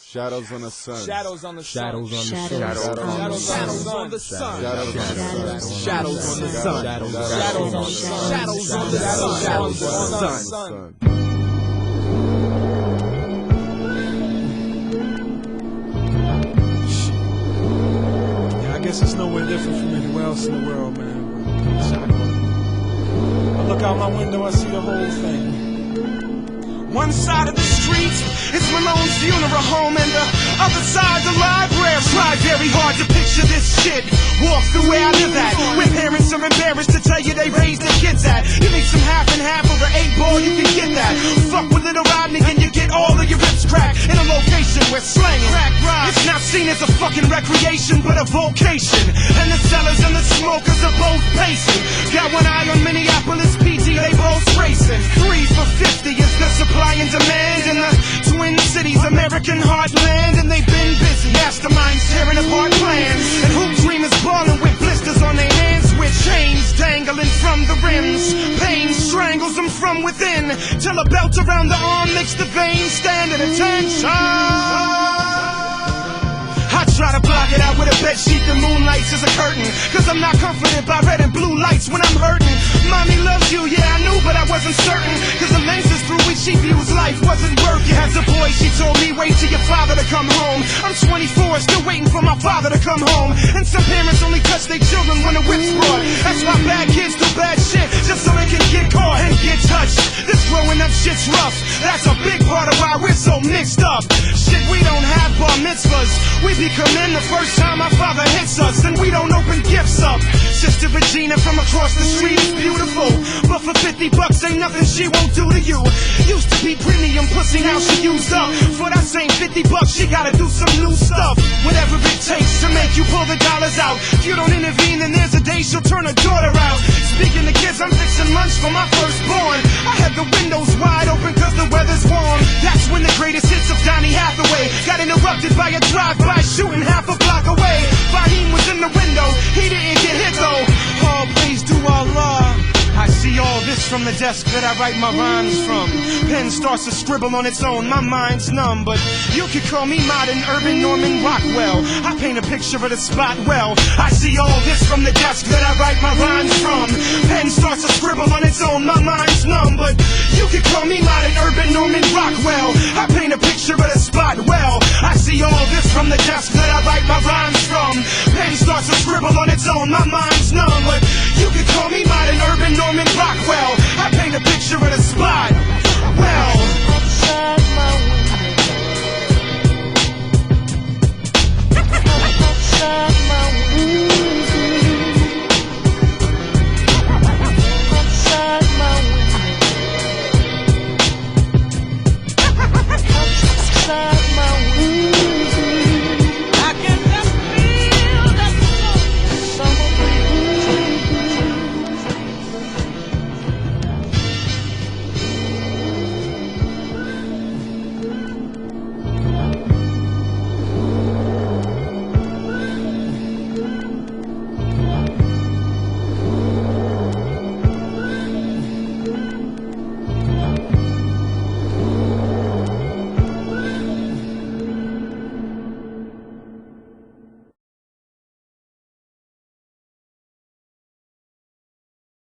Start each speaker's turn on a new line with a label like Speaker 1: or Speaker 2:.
Speaker 1: Shadows on the sun.
Speaker 2: Shadows on the sun.
Speaker 3: Shadows on the sun.
Speaker 2: Shadows on the sun.
Speaker 1: Shadows on the sun.
Speaker 2: Shadows on the sun. Shadows on the sun. Shadows on the sun. Shadows on the sun.
Speaker 4: Yeah, I guess it's nowhere different from anywhere else in the world, man. I look out my window, I see the whole thing. One side of the street is Malone's funeral home, and the other side the library. Try very hard to picture this shit. Walk the way I live at, where parents are embarrassed to tell you they raised their kids at. You need some half and half over 8 ball, you can get that. Fuck with Little Rodney and you get all of your ribs cracked in a location where slanging crack rock. It's not seen as a fucking recreation, but a vocation. And the sellers and the smokers are both pacing. Got one eye on Minneapolis PD, they both racing. 3 for 50 is the supply and demand in the Twin Cities, American heartland, and they've been busy. Masterminds tearing apart plans, and hoop dreamers balling with blisters on their hands, with chains dangling from the rims. Pain strangles them from within, till a belt around the arm makes the veins stand at attention. I try to block it out with a bedsheet that moonlights as a curtain, cause I'm not comforted by red and blue lights when I'm hurting. Mommy loves you, yeah I knew, but I wasn't certain, cause the lenses through which she views life wasn't working. As a boy she told me, wait till your father to come home. I'm 24, still waiting for my father to come home. And some parents only touch their children when the whip's brought. That's why bad kids do bad shit, just so they can get caught and get touched. This growing up shit's rough, that's a big part of why we're so mixed up. Shit, we don't have bar mitzvahs, we become in the first time our father hits us, and we don't open gifts up. Sister Regina from across the street is beautiful, but for 50 bucks ain't nothing she won't do to you. Used to be premium pussy, now she used up. For that same 50 bucks she gotta do some new stuff. Whatever it takes to make you pull the dollars out. If you don't intervene then there's a day she'll turn her daughter out. Speaking of kids, I'm fixing lunch for my firstborn. I had the windows wide open cause the weather's warm. That's when the greatest hits of Donny Hathaway got interrupted by a drive-by shooting half a block away. Fahim was in the window, he didn't get hit though. Oh, praise to Allah. I see all this from the desk that I write my rhymes from. Pen starts to scribble on its own, my mind's numb, but you could call me modern urban Norman Rockwell. I paint a picture of the spot well. I see all this from the desk that I write my rhymes from. Pen starts to scribble on its own, my mind's numb, but you could call me modern urban Norman